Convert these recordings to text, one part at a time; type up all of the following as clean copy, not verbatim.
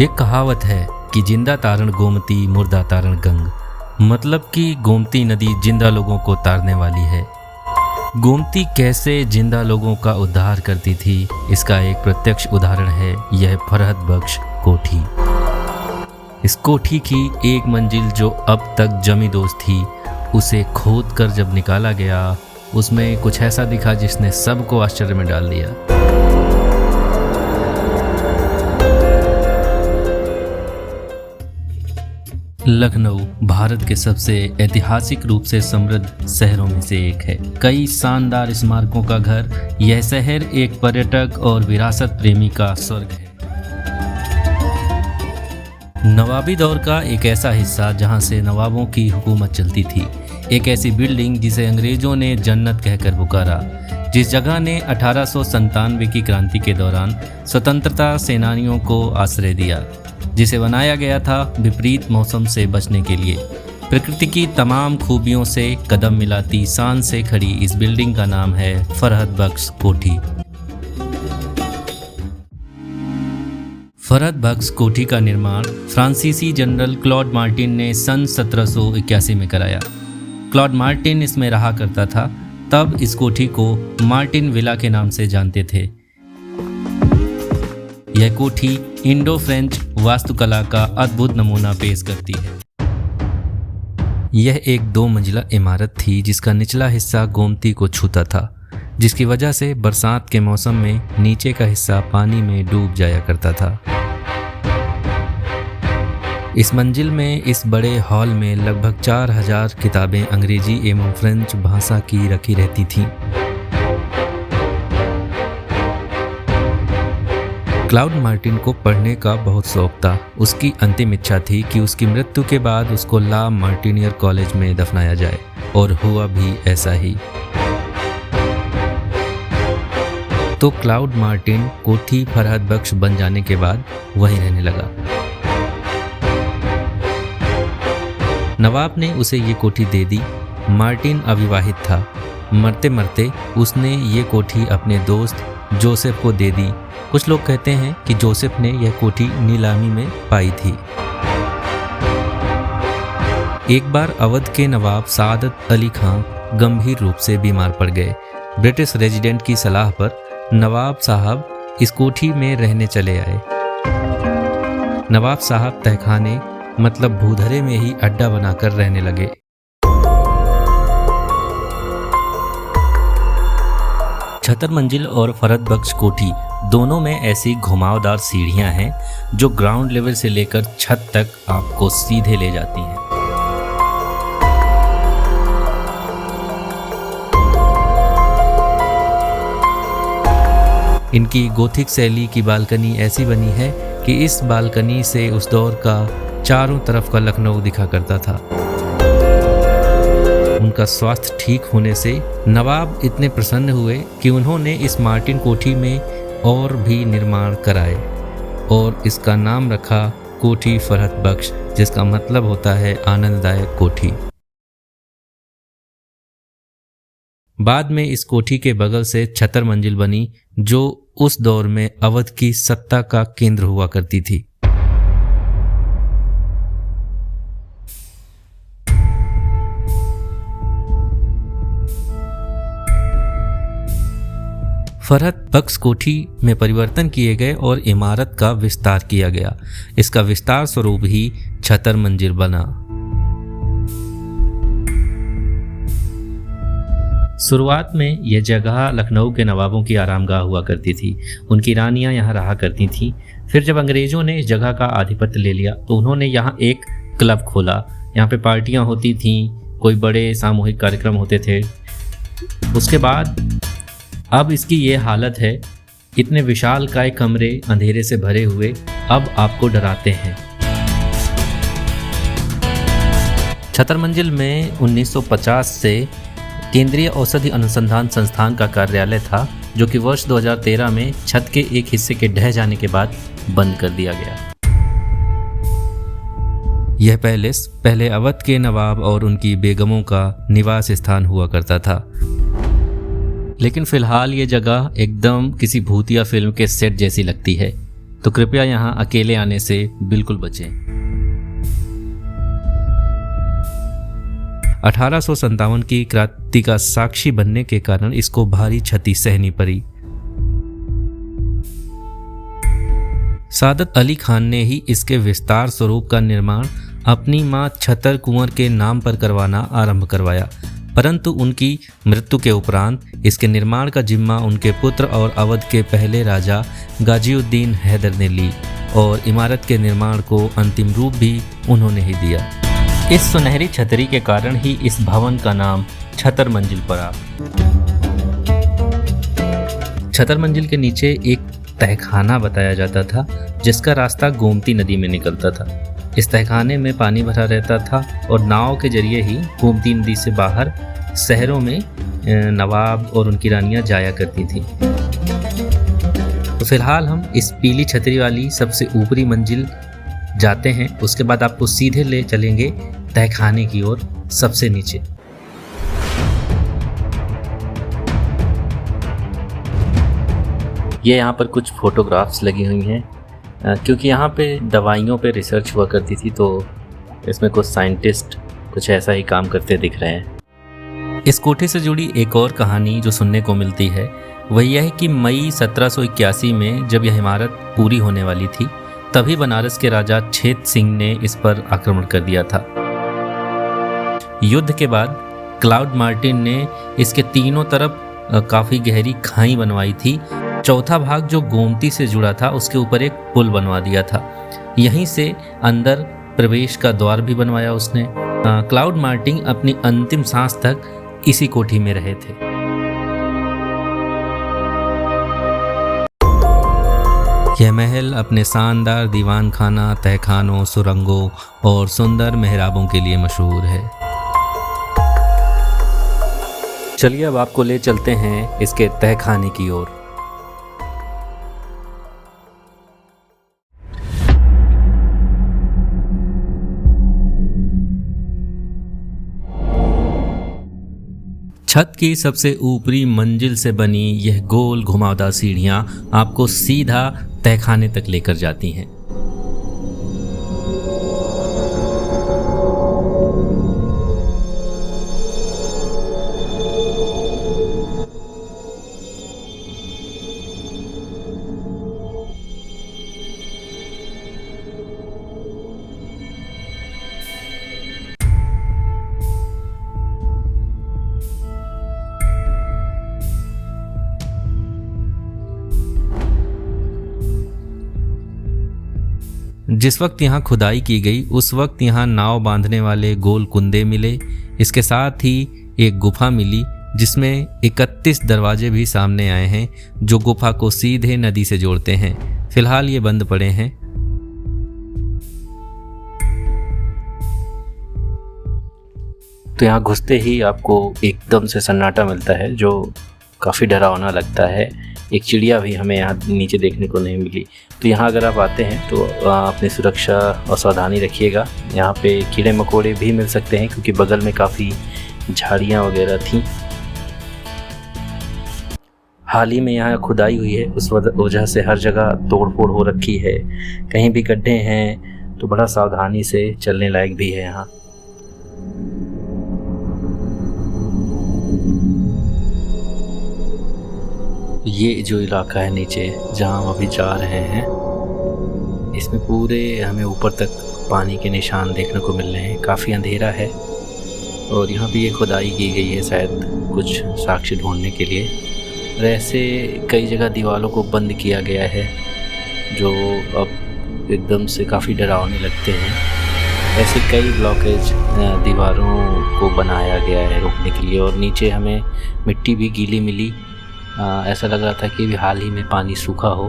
एक कहावत है कि जिंदा तारण गोमती मुर्दा तारण गंग, मतलब कि गोमती नदी जिंदा लोगों को तारने वाली है। गोमती कैसे जिंदा लोगों का उद्धार करती थी, इसका एक प्रत्यक्ष उदाहरण है यह फरहद बख्श कोठी। इस कोठी की एक मंजिल जो अब तक जमी दोस्त थी, उसे खोद कर जब निकाला गया, उसमें कुछ ऐसा दिखा जिसने सबको आश्चर्य में डाल दिया। लखनऊ भारत के सबसे ऐतिहासिक रूप से समृद्ध शहरों में से एक है। कई शानदार स्मारकों का घर, यह शहर एक पर्यटक और विरासत प्रेमी का स्वर्ग है। नवाबी दौर का एक ऐसा हिस्सा जहां से नवाबों की हुकूमत चलती थी, एक ऐसी बिल्डिंग जिसे अंग्रेजों ने जन्नत कहकर पुकारा, जिस जगह ने 1897 की क्रांति के दौरान स्वतंत्रता सेनानियों को आश्रय दिया, जिसे बनाया गया था विपरीत मौसम से बचने के लिए। प्रकृति की तमाम खूबियों से कदम मिलाती शान से खड़ी इस बिल्डिंग का नाम है फरहद बख्श कोठी। फरहद बख्श कोठी का निर्माण फ्रांसीसी जनरल क्लॉड मार्टिन ने सन 1781 में कराया। क्लॉड मार्टिन इसमें रहा करता था, तब इस कोठी को मार्टिन विला के नाम से जानते थे। यह कोठी इंडो फ्रेंच वास्तुकला का अद्भुत नमूना पेश करती है। यह एक 2 मंजिला इमारत थी जिसका निचला हिस्सा गोमती को छूता था, जिसकी वजह से बरसात के मौसम में नीचे का हिस्सा पानी में डूब जाया करता था। इस मंजिल में इस बड़े हॉल में लगभग 4000 किताबें अंग्रेजी एवं फ्रेंच भाषा की रखी रहती थीं। क्लाउड मार्टिन को पढ़ने का बहुत शौक था। उसकी अंतिम इच्छा थी कि उसकी मृत्यु के बाद उसको ला मार्टिनियर कॉलेज में दफनाया जाए, और हुआ भी ऐसा ही। तो क्लाउड मार्टिन कोठी फरहद बख्श बन जाने के बाद वहीं रहने लगा। नवाब ने उसे ये कोठी दे दी। मार्टिन अविवाहित था। मरते मरते उसने ये कोठी अपने दोस्त जोसेफ को दे दी। कुछ लोग कहते हैं कि जोसेफ ने यह कोठी नीलामी में पाई थी। एक बार अवध के नवाब सादत अली खां गंभीर रूप से बीमार पड़ गए। ब्रिटिश रेजिडेंट की सलाह पर नवाब साहब इस कोठी में रहने चले आए। नवाब साहब तहखाने मतलब भूधरे में ही अड्डा बनाकर रहने लगे। छतर मंजिल और फरहद बख्श कोठी दोनों में ऐसी घुमावदार सीढ़ियां हैं जो ग्राउंड लेवल से लेकर छत तक आपको सीधे ले जाती हैं। इनकी गोथिक शैली की बालकनी ऐसी बनी है कि इस बालकनी से उस दौर का चारों तरफ का लखनऊ दिखा करता था। उनका स्वास्थ्य ठीक होने से नवाब इतने प्रसन्न हुए कि उन्होंने इस मार्टिन कोठी में और भी निर्माण कराए और इसका नाम रखा कोठी फरहद बख्श, जिसका मतलब होता है आनंददायक कोठी। बाद में इस कोठी के बगल से छतर मंजिल बनी, जो उस दौर में अवध की सत्ता का केंद्र हुआ करती थी। फरहद बख्श कोठी में परिवर्तन किए गए और इमारत का विस्तार किया गया। इसका विस्तार स्वरूप ही छतर मंजिल बना। शुरुआत में यह जगह लखनऊ के नवाबों की आरामगाह हुआ करती थी। उनकी रानियां यहाँ रहा करती थीं। फिर जब अंग्रेजों ने इस जगह का आधिपत्य ले लिया तो उन्होंने यहाँ एक क्लब खोला। यहाँ पे पार्टियां होती थीं, कोई बड़े सामूहिक कार्यक्रम होते थे। उसके बाद अब इसकी ये हालत है, इतने विशालकाय कमरे अंधेरे से भरे हुए अब आपको डराते हैं। छतर मंजिल में 1950 से केंद्रीय औषधि अनुसंधान संस्थान का कार्यालय था, जो कि वर्ष 2013 में छत के एक हिस्से के ढह जाने के बाद बंद कर दिया गया। यह पैलेस पहले अवध के नवाब और उनकी बेगमों का निवास स्थान हुआ करता था, लेकिन फिलहाल ये जगह एकदम किसी भूतिया फिल्म के सेट जैसी लगती है। तो कृपया यहाँ अकेले आने से बिल्कुल बचें। 1857 की क्रांति का साक्षी बनने के कारण इसको भारी क्षति सहनी पड़ी। सादत अली खान ने ही इसके विस्तार स्वरूप का निर्माण अपनी मां छतर कुंवर के नाम पर करवाना आरंभ करवाया, परंतु उनकी मृत्यु के उपरांत इसके निर्माण का जिम्मा उनके पुत्र और अवध के पहले राजा गाजीउद्दीन हैदर ने ली और इमारत के निर्माण को अंतिम रूप भी उन्होंने ही दिया। इस सुनहरी छतरी के कारण ही इस भवन का नाम छतर मंजिल पड़ा। छतर मंजिल के नीचे एक तहखाना बताया जाता था जिसका रास्ता गोमती नदी में निकलता था। इस तहखाने में पानी भरा रहता था और नाव के जरिए ही गोमती नदी से बाहर शहरों में नवाब और उनकी रानियां जाया करती थी। तो फिलहाल हम इस पीली छतरी वाली सबसे ऊपरी मंजिल जाते हैं, उसके बाद आपको सीधे ले चलेंगे तहखाने की ओर सबसे नीचे। ये यहाँ पर कुछ फोटोग्राफ्स लगी हुई हैं क्योंकि यहाँ पे दवाइयों पे रिसर्च हुआ करती थी, तो इसमें कुछ साइंटिस्ट कुछ ऐसा ही काम करते दिख रहे हैं। इस कोठे से जुड़ी एक और कहानी जो सुनने को मिलती है वह यह है कि मई 1781 में जब यह इमारत पूरी होने वाली थी तभी बनारस के राजा छेद सिंह ने इस पर आक्रमण कर दिया था। युद्ध के बाद क्लाउड मार्टिन ने इसके तीनों तरफ काफ़ी गहरी खाई बनवाई थी। चौथा भाग जो गोमती से जुड़ा था उसके ऊपर एक पुल बनवा दिया था। यहीं से अंदर प्रवेश का द्वार भी बनवाया उसने। क्लाउड मार्टिन अपनी अंतिम सांस तक इसी कोठी में रहे थे। यह महल अपने शानदार दीवान खाना, तहखानों, सुरंगों और सुंदर मेहराबों के लिए मशहूर है। चलिए अब आपको ले चलते हैं इसके तहखाने की ओर। छत की सबसे ऊपरी मंजिल से बनी यह गोल घुमावदार सीढ़ियां आपको सीधा तहखाने तक लेकर जाती हैं। जिस वक्त यहाँ खुदाई की गई उस वक्त यहाँ नाव बांधने वाले गोल कुंदे मिले। इसके साथ ही एक गुफा मिली जिसमें 31 दरवाजे भी सामने आए हैं जो गुफा को सीधे नदी से जोड़ते हैं। फिलहाल ये बंद पड़े हैं। तो यहाँ घुसते ही आपको एकदम से सन्नाटा मिलता है जो काफ़ी डरावना लगता है। एक चिड़िया भी हमें यहाँ नीचे देखने को नहीं मिली। तो यहाँ अगर आप आते हैं तो अपनी सुरक्षा और सावधानी रखिएगा। यहाँ पे कीड़े मकोड़े भी मिल सकते हैं क्योंकि बगल में काफ़ी झाड़ियाँ वगैरह थी। हाल ही में यहाँ खुदाई हुई है, उस वजह से हर जगह तोड़ फोड़ हो रखी है। कहीं भी गड्ढे हैं तो बड़ा सावधानी से चलने लायक भी है यहाँ। ये जो इलाका है नीचे जहाँ हम अभी जा रहे हैं इसमें पूरे हमें ऊपर तक पानी के निशान देखने को मिल रहे हैं। काफ़ी अंधेरा है और यहाँ भी ये खुदाई की गई है शायद कुछ साक्ष्य ढूंढने के लिए। और ऐसे कई जगह दीवारों को बंद किया गया है जो अब एकदम से काफ़ी डरावने लगते हैं। ऐसे कई ब्लॉकेज दीवारों को बनाया गया है रोकने के लिए। और नीचे हमें मिट्टी भी गीली मिली। ऐसा लग रहा था कि हाल ही में पानी सूखा हो।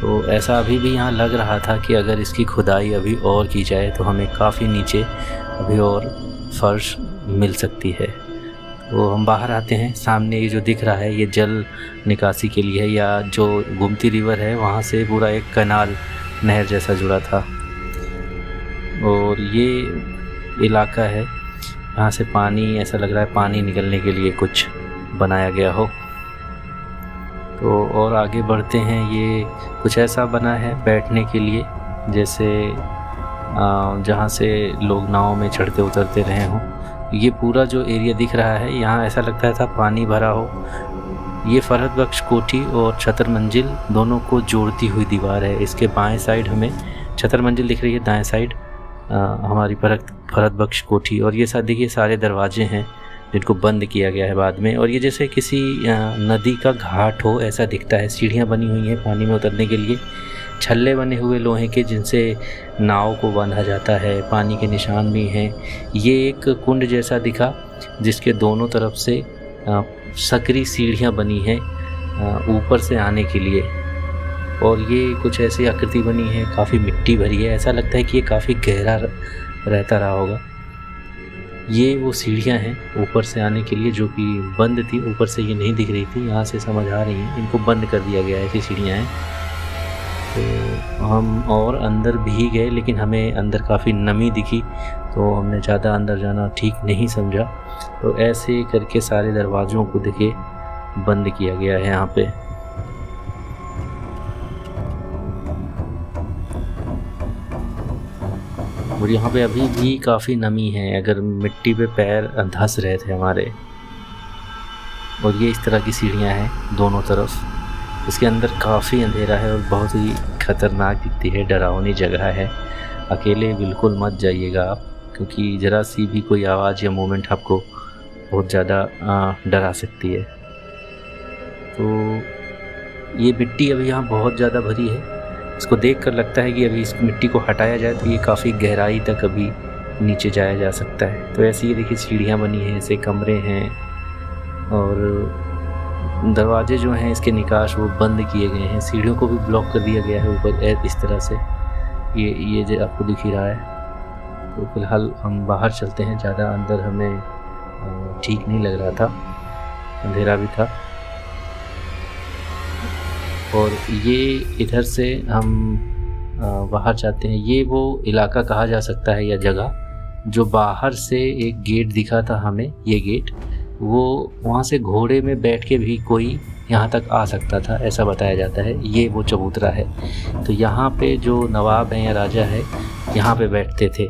तो ऐसा अभी भी यहाँ लग रहा था कि अगर इसकी खुदाई अभी और की जाए तो हमें काफ़ी नीचे अभी और फर्श मिल सकती है। तो हम बाहर आते हैं। सामने ये जो दिख रहा है ये जल निकासी के लिए है, या जो गोमती रिवर है वहाँ से पूरा एक कैनाल नहर जैसा जुड़ा था। और ये इलाका है यहाँ से पानी, ऐसा लग रहा है पानी निकलने के लिए कुछ बनाया गया हो। तो और आगे बढ़ते हैं। ये कुछ ऐसा बना है बैठने के लिए, जैसे जहाँ से लोग नाव में चढ़ते उतरते रहे हों। ये पूरा जो एरिया दिख रहा है यहाँ ऐसा लगता था पानी भरा हो। ये फरहत बख्श कोठी और छतर मंजिल दोनों को जोड़ती हुई दीवार है। इसके बाएं साइड हमें छतर मंजिल दिख रही है, दाएं साइड हमारी फरहत बख्श कोठी। और ये देखिए सारे दरवाजे हैं जिनको बंद किया गया है बाद में। और ये जैसे किसी नदी का घाट हो ऐसा दिखता है। सीढ़ियाँ बनी हुई हैं पानी में उतरने के लिए, छल्ले बने हुए लोहे के जिनसे नाव को बांधा जाता है, पानी के निशान भी हैं। ये एक कुंड जैसा दिखा जिसके दोनों तरफ से सकरी सीढ़ियाँ बनी हैं ऊपर से आने के लिए। और ये कुछ ऐसी आकृति बनी है, काफ़ी मिट्टी भरी है, ऐसा लगता है कि ये काफ़ी गहरा रहता रहा होगा। ये वो सीढ़ियाँ हैं ऊपर से आने के लिए जो कि बंद थी, ऊपर से ये नहीं दिख रही थी, यहाँ से समझ आ रही हैं, इनको बंद कर दिया गया है, ऐसी सीढ़ियाँ हैं। तो हम और अंदर भी गए लेकिन हमें अंदर काफ़ी नमी दिखी, तो हमने ज़्यादा अंदर जाना ठीक नहीं समझा। तो ऐसे करके सारे दरवाज़ों को देखिए बंद किया गया है यहाँ पे। और यहाँ पे अभी भी काफ़ी नमी है, अगर मिट्टी पे पैर धंस रहे थे हमारे। और ये इस तरह की सीढ़ियाँ हैं दोनों तरफ। इसके अंदर काफ़ी अंधेरा है और बहुत ही ख़तरनाक दिखती है, डरावनी जगह है। अकेले बिल्कुल मत जाइएगा आप, क्योंकि ज़रा सी भी कोई आवाज़ या मूवमेंट आपको बहुत ज़्यादा डरा सकती है। तो ये मिट्टी अभी यहाँ बहुत ज़्यादा भरी है, इसको देखकर लगता है कि अभी इस मिट्टी को हटाया जाए तो ये काफ़ी गहराई तक अभी नीचे जाया जा सकता है। तो ऐसे ही देखिए सीढ़ियाँ बनी हैं, ऐसे कमरे हैं और दरवाजे जो हैं इसके निकास वो बंद किए गए हैं। सीढ़ियों को भी ब्लॉक कर दिया गया है ऊपर इस तरह से। ये जो आपको दिख ही रहा है। तो फिलहाल हम बाहर चलते हैं, ज़्यादा अंदर हमें ठीक नहीं लग रहा था, अंधेरा भी था। और ये इधर से हम बाहर जाते हैं। ये वो इलाका कहा जा सकता है या जगह जो बाहर से एक गेट दिखा था हमें, ये गेट, वो वहाँ से घोड़े में बैठ के भी कोई यहाँ तक आ सकता था, ऐसा बताया जाता है। ये वो चबूतरा है। तो यहाँ पे जो नवाब हैं या राजा है यहाँ पे बैठते थे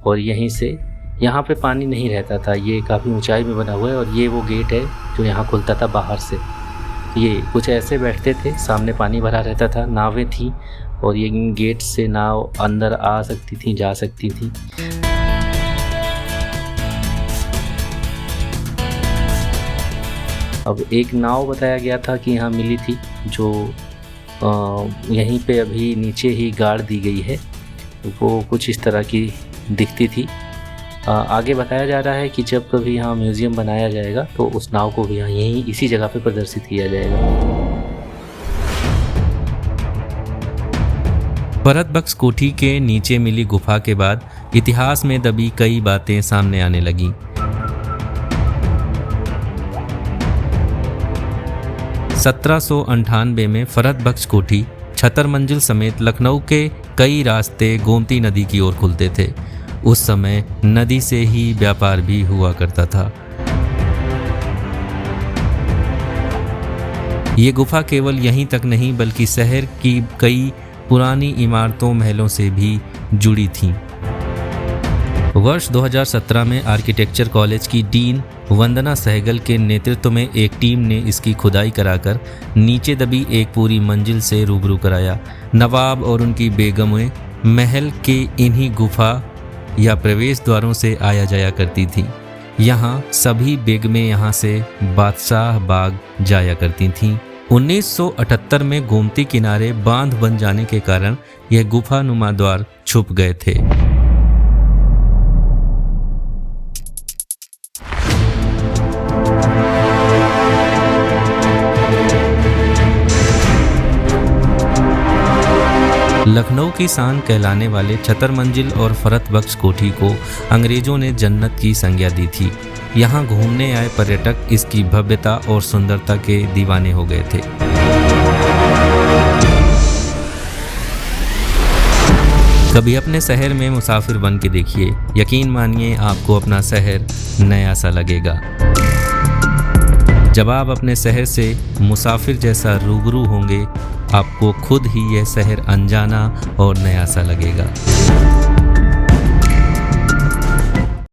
और यहीं से, यहाँ पे पानी नहीं रहता था, ये काफ़ी ऊंचाई में बना हुआ है। और ये वो गेट है जो यहाँ खुलता था बाहर से। ये कुछ ऐसे बैठते थे, सामने पानी भरा रहता था, नावें थी और ये गेट से नाव अंदर आ सकती थी, जा सकती थी। अब एक नाव बताया गया था कि यहाँ मिली थी जो यहीं पे अभी नीचे ही गाड़ दी गई है, वो कुछ इस तरह की दिखती थी। आगे बताया जा रहा है कि जब कभी यहाँ म्यूज़ियम बनाया जाएगा तो उस नाव को भी यहाँ यहीं इसी जगह पे प्रदर्शित किया जाएगा। फरहत बख्श कोठी के नीचे मिली गुफा के बाद इतिहास में दबी कई बातें सामने आने लगीं। 1798 में फरहत बख्श कोठी, छतर मंजिल समेत लखनऊ के कई रास्ते गोमती नदी की ओर खुलते थे। उस समय नदी से ही व्यापार भी हुआ करता था। ये गुफा केवल यहीं तक नहीं बल्कि शहर की कई पुरानी इमारतों, महलों से भी जुड़ी थीं। वर्ष 2017 में आर्किटेक्चर कॉलेज की डीन वंदना सहगल के नेतृत्व में एक टीम ने इसकी खुदाई कराकर नीचे दबी एक पूरी मंजिल से रूबरू कराया। नवाब और उनकी बेगमें महल के इन्हीं गुफा या प्रवेश द्वारों से आया जाया करती थी। यहाँ सभी बेगमें यहाँ से बादशाह बाग जाया करती थीं। 1978 में गोमती किनारे बांध बन जाने के कारण यह गुफा नुमा द्वार छुप गए थे। लखनऊ की शान कहलाने वाले छतर मंजिल और फरहत बख्श कोठी को अंग्रेजों ने जन्नत की संज्ञा दी थी। यहाँ घूमने आए पर्यटक इसकी भव्यता और सुंदरता के दीवाने हो गए थे। कभी अपने शहर में मुसाफिर बन के देखिए, यकीन मानिए आपको अपना शहर नया सा लगेगा। जब आप अपने शहर से मुसाफिर जैसा रूबरू होंगे, आपको खुद ही यह शहर अनजाना और नया सा लगेगा।